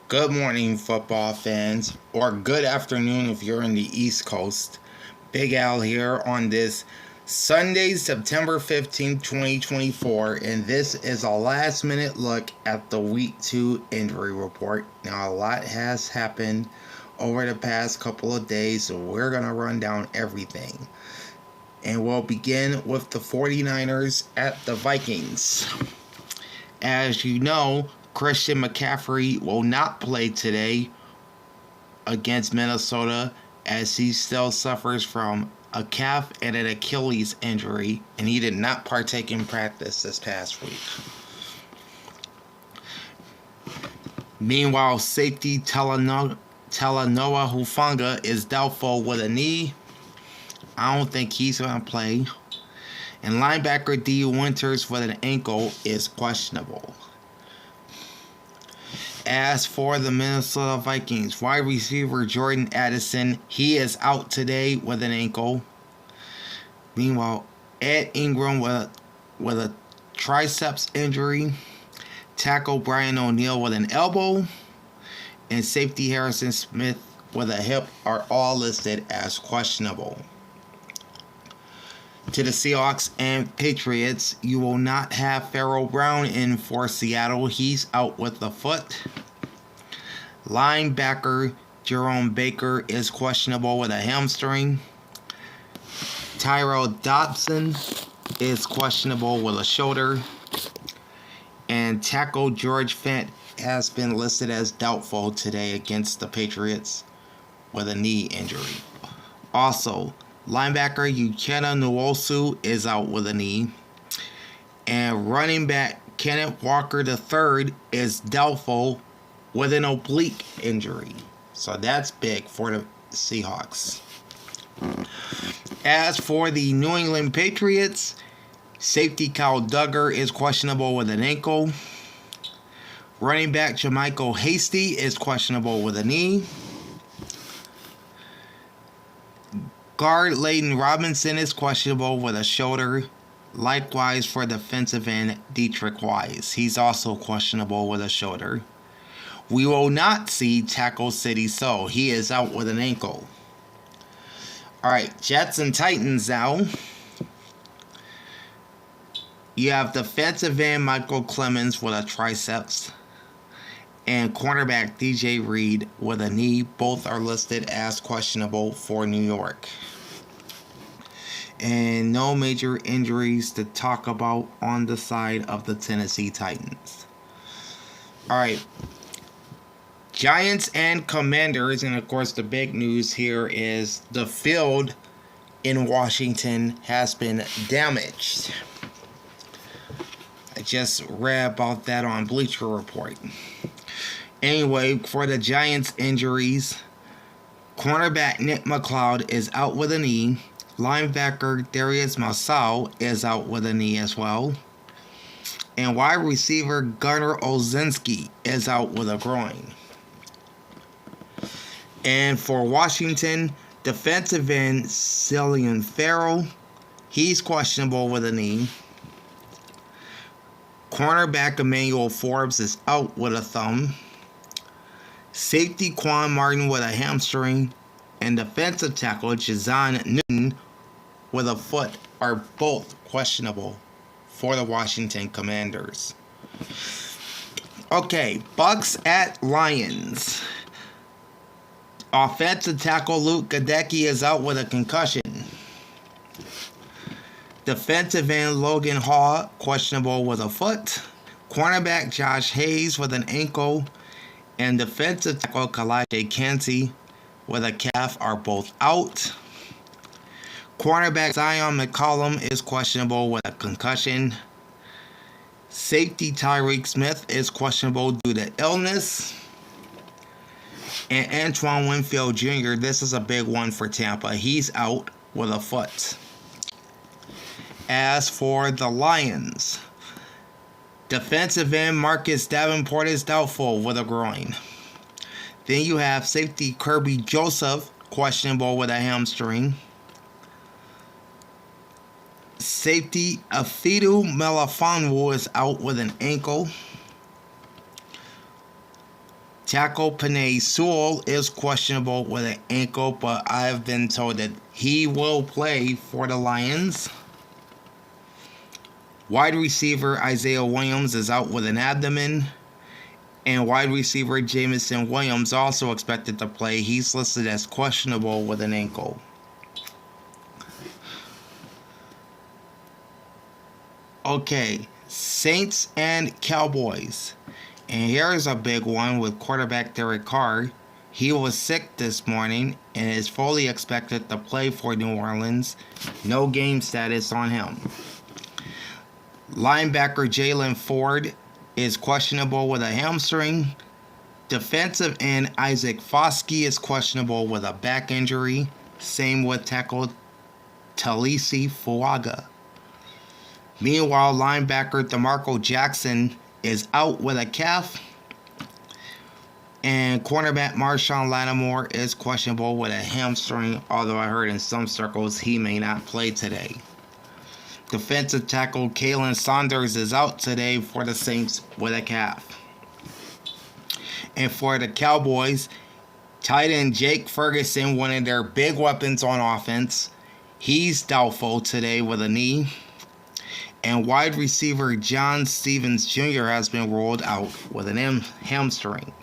Good morning, football fans, or good afternoon if you're in the East Coast. Big Al here on this Sunday, September 15th, 2024, and this is a last minute look at the Week 2 injury report. Now, a lot has happened over the past couple of days, so we're going to run down everything. And we'll begin with the 49ers at the Vikings. As you know, Christian McCaffrey will not play today against Minnesota as he still suffers from a calf and an Achilles injury, and he did not partake in practice this past week. Meanwhile, safety Talanoa Hufanga is doubtful with a knee. I don't think he's going to play. And linebacker D. Winters with an ankle is questionable. As for the Minnesota Vikings, wide receiver Jordan Addison, he is out today with an ankle. Meanwhile, Ed Ingram with a triceps injury. Tackle Brian O'Neill with an elbow. And safety Harrison Smith with a hip are all listed as questionable. To the Seahawks and Patriots, you will not have Pharaoh Brown in for Seattle. He's out with the foot. Linebacker Jerome Baker is questionable with a hamstring. Tyrell Dodson is questionable with a shoulder. And tackle George Fent has been listed as doubtful today against the Patriots with a knee injury. Also, linebacker Uchenna Nwosu is out with a knee. And running back Kenneth Walker III is doubtful with an oblique injury. So that's big for the Seahawks. As for the New England Patriots, safety Kyle Duggar is questionable with an ankle. Running back Jermichael Hasty is questionable with a knee. Guard Layden Robinson is questionable with a shoulder. Likewise for defensive end Dietrich Wise. He's also questionable with a shoulder. We will not see tackle City So. He is out with an ankle. Alright, Jets and Titans now. You have defensive end Michael Clemens with a triceps. And cornerback DJ Reed with a knee. Both are listed as questionable for New York. And no major injuries to talk about on the side of the Tennessee Titans. Alright. Giants and Commanders. And of course the big news here is the field in Washington has been damaged. I just read about that on Bleacher Report. Anyway, for the Giants injuries, cornerback Nick McLeod is out with a knee. Linebacker Darius Masau is out with a knee as well. And wide receiver Gunnar Olszewski is out with a groin. And for Washington, defensive end Cillian Farrell, he's questionable with a knee. Cornerback Emmanuel Forbes is out with a thumb. Safety Quan Martin with a hamstring. And defensive tackle Jazan Newton with a foot are both questionable for the Washington Commanders. Okay, Bucks at Lions. Offensive tackle Luke Gadecki is out with a concussion. Defensive end Logan Hall, questionable with a foot. Cornerback Josh Hayes with an ankle. And defensive tackle Kalaje Kansi with a calf are both out. Cornerback Zion McCollum is questionable with a concussion. Safety Tyreek Smith is questionable due to illness. And Antoine Winfield Jr., this is a big one for Tampa. He's out with a foot. As for the Lions, defensive end Marcus Davenport is doubtful with a groin. Then you have safety Kirby Joseph, questionable with a hamstring. Safety Afidu Melifonwu is out with an ankle. Tackle Panay Sewell is questionable with an ankle, but I have been told that he will play for the Lions. Wide receiver Isaiah Williams is out with an abdomen. And wide receiver Jameson Williams also expected to play. He's listed as questionable with an ankle. Okay, Saints and Cowboys. And here's a big one with quarterback Derek Carr. He was sick this morning and is fully expected to play for New Orleans. No game status on him. Linebacker Jalen Ford is questionable with a hamstring. Defensive end Isaac Foskey is questionable with a back injury. Same with tackle Talisi Fuaga. Meanwhile, linebacker DeMarco Jackson is out with a calf. And cornerback Marshawn Lattimore is questionable with a hamstring, although I heard in some circles he may not play today. Defensive tackle Kalen Saunders is out today for the Saints with a calf. And for the Cowboys, tight end Jake Ferguson, one of their big weapons on offense, he's doubtful today with a knee. And wide receiver John Stevens Jr. has been ruled out with an hamstring.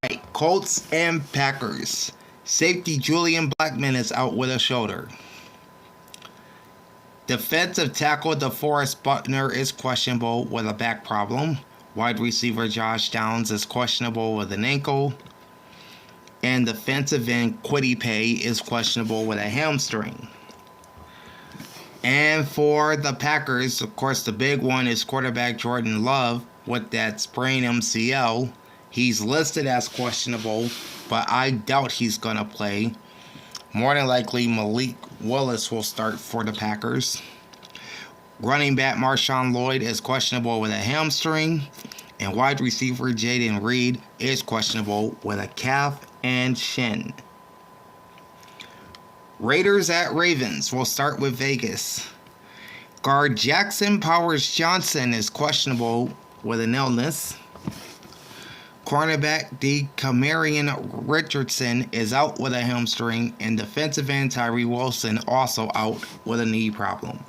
Right, Colts and Packers. Safety Julian Blackmon is out with a shoulder. Defensive tackle DeForest Buckner is questionable with a back problem. Wide receiver Josh Downs is questionable with an ankle. And defensive end Kwity Paye is questionable with a hamstring. And for the Packers, of course, the big one is quarterback Jordan Love with that sprained MCL. He's listed as questionable, but I doubt he's going to play. More than likely, Malik Willis will start for the Packers. Running back Marshawn Lloyd is questionable with a hamstring. And wide receiver Jaden Reed is questionable with a calf and shin. Raiders at Ravens. We'll start with Vegas. Guard Jackson Powers Johnson is questionable with an illness. Cornerback DeCamarion Richardson is out with a hamstring, and defensive end Tyree Wilson also out with a knee problem.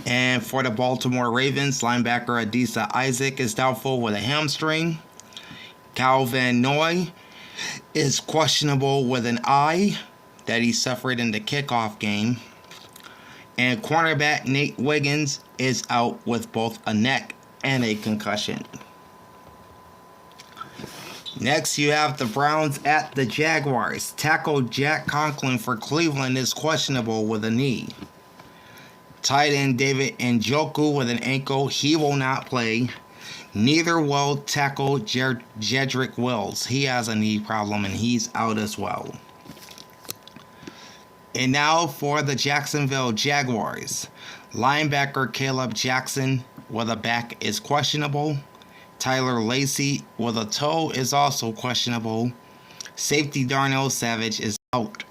And for the Baltimore Ravens, linebacker Adisa Isaac is doubtful with a hamstring. Calvin Noy is questionable with an eye that he suffered in the kickoff game. And cornerback Nate Wiggins is out with both a neck and a concussion. Next, you have the Browns at the Jaguars. Tackle Jack Conklin for Cleveland is questionable with a knee. Tight end David Njoku with an ankle. He will not play. Neither will tackle Jedrick Wills. He has a knee problem and he's out as well. And now for the Jacksonville Jaguars. Linebacker Caleb Jackson with a back is questionable. Tyler Lacey with a toe is also questionable. Safety Darnell Savage is out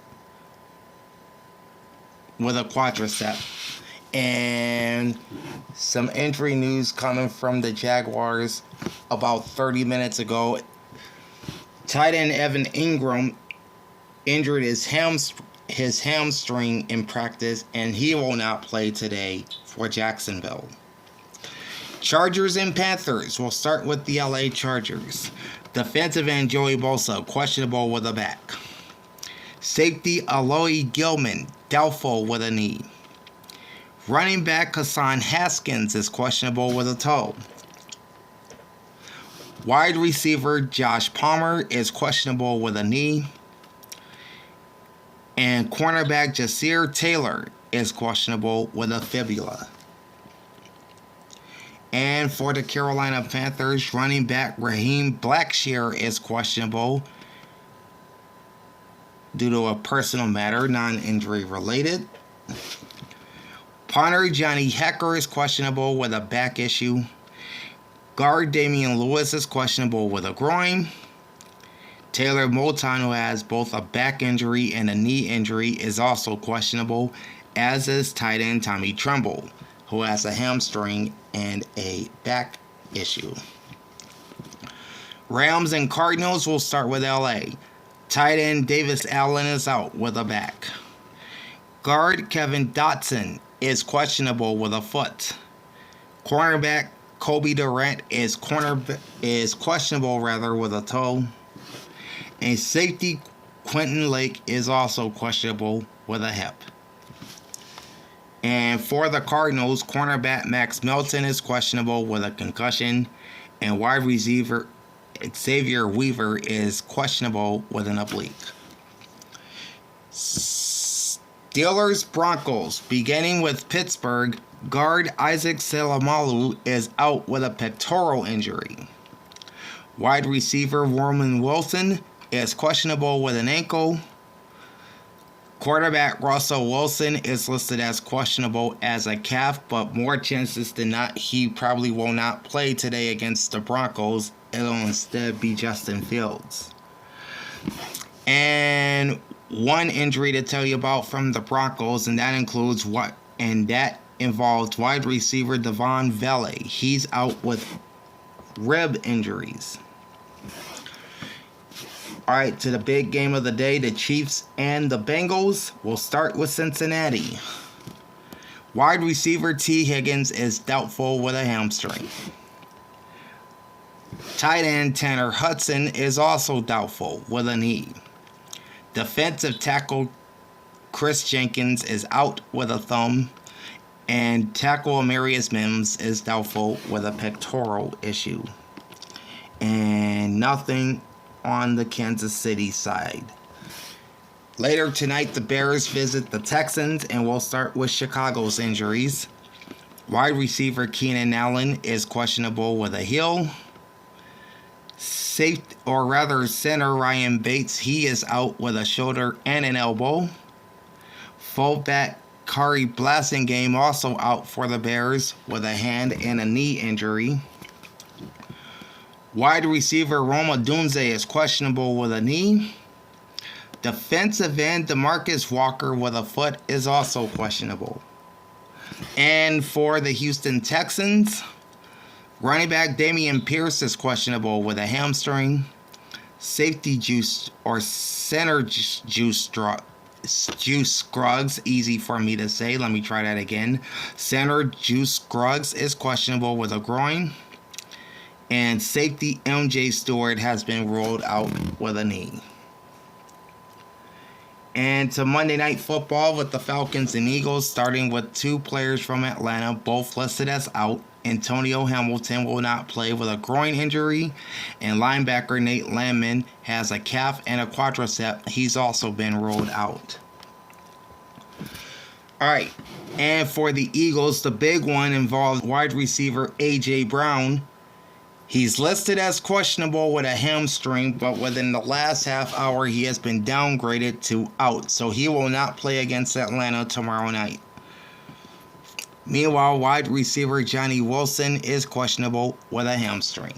with a quadricep. And some injury news coming from the Jaguars about 30 minutes ago. Tight end Evan Ingram injured his hamstring in practice, and he will not play today for Jacksonville. Chargers and Panthers. We'll start with the LA Chargers. Defensive end Joey Bosa, questionable with a back. Safety Aloy Gilman, doubtful with a knee. Running back Hassan Haskins is questionable with a toe. Wide receiver Josh Palmer is questionable with a knee. And cornerback Jasir Taylor is questionable with a fibula. And for the Carolina Panthers, running back Raheem Blackshear is questionable due to a personal matter, non-injury related. Punter Johnny Hecker is questionable with a back issue. Guard Damian Lewis is questionable with a groin. Taylor Moton, who has both a back injury and a knee injury, is also questionable, as is tight end Tommy Tremble, who has a hamstring and a back issue. Rams and Cardinals will start with LA. Tight end Davis Allen is out with a back. Guard Kevin Dotson is questionable with a foot. Cornerback Kobe Durant is questionable with a toe. And safety Quentin Lake is also questionable with a hip. And for the Cardinals, cornerback Max Melton is questionable with a concussion, and wide receiver Xavier Weaver is questionable with an oblique. Steelers Broncos, beginning with Pittsburgh, guard Isaac Seumalo is out with a pectoral injury. Wide receiver Roman Wilson is questionable with an ankle. Quarterback Russell Wilson is listed as questionable as a calf, but more chances than not, he probably will not play today against the Broncos. It'll instead be Justin Fields. And one injury to tell you about from the Broncos, and that involves wide receiver Devon Vele. He's out with rib injuries. All right, to the big game of the day, the Chiefs and the Bengals. We'll start with Cincinnati. Wide receiver T. Higgins is doubtful with a hamstring. Tight end Tanner Hudson is also doubtful with a knee. Defensive tackle Chris Jenkins is out with a thumb. And tackle Amarius Mims is doubtful with a pectoral issue. And nothing on the Kansas City side. Later tonight, the Bears visit the Texans, and we'll start with Chicago's injuries. Wide receiver Keenan Allen is questionable with a heel. Center Ryan Bates, he is out with a shoulder and an elbow. Fullback Kari Blasingame also out for the Bears with a hand and a knee injury. Wide receiver Roma Dunze is questionable with a knee. Defensive end DeMarcus Walker with a foot is also questionable. And for the Houston Texans, running back Dameon Pierce is questionable with a hamstring. Safety Juice or center Juice Scruggs, easy for me to say. Let me try that again. Center Juice Scruggs is questionable with a groin. And safety MJ Stewart has been ruled out with a knee. And to Monday Night Football with the Falcons and Eagles, starting with two players from Atlanta, both listed as out. Antonio Hamilton will not play with a groin injury, and linebacker Nate Landman has a calf and a quadricep. He's also been ruled out. All right, and for the Eagles, the big one involves wide receiver A.J. Brown. He's listed as questionable with a hamstring, but within the last half hour, he has been downgraded to out, so he will not play against Atlanta tomorrow night. Meanwhile, wide receiver Johnny Wilson is questionable with a hamstring.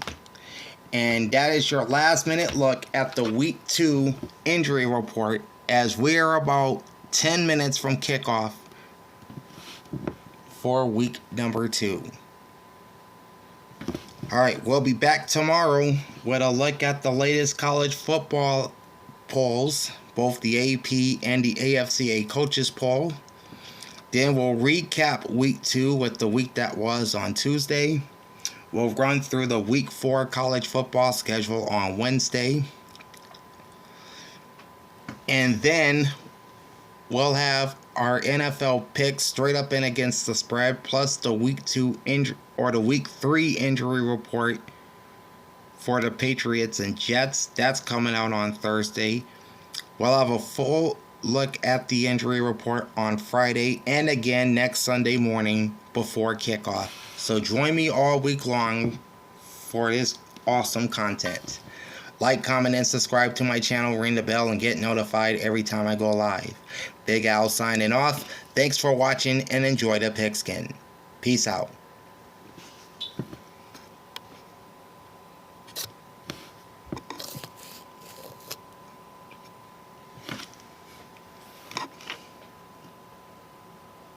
And that is your last minute look at the Week 2 injury report, as we are about 10 minutes from kickoff for week number 2. All right, we'll be back tomorrow with a look at the latest college football polls, both the AP and the AFCA coaches poll. Then we'll recap week 2 with the week that was on Tuesday. We'll run through the week 4 college football schedule on Wednesday. And then we'll have our NFL picks straight up and against the spread, plus the week 2 the week 3 injury report for the Patriots and Jets. That's coming out on Thursday. We'll have a full look at the injury report on Friday and again next Sunday morning before kickoff. So join me all week long for this awesome content. Like, comment, and subscribe to my channel. Ring the bell and get notified every time I go live. Big Al signing off. Thanks for watching and enjoy the pigskin. Peace out.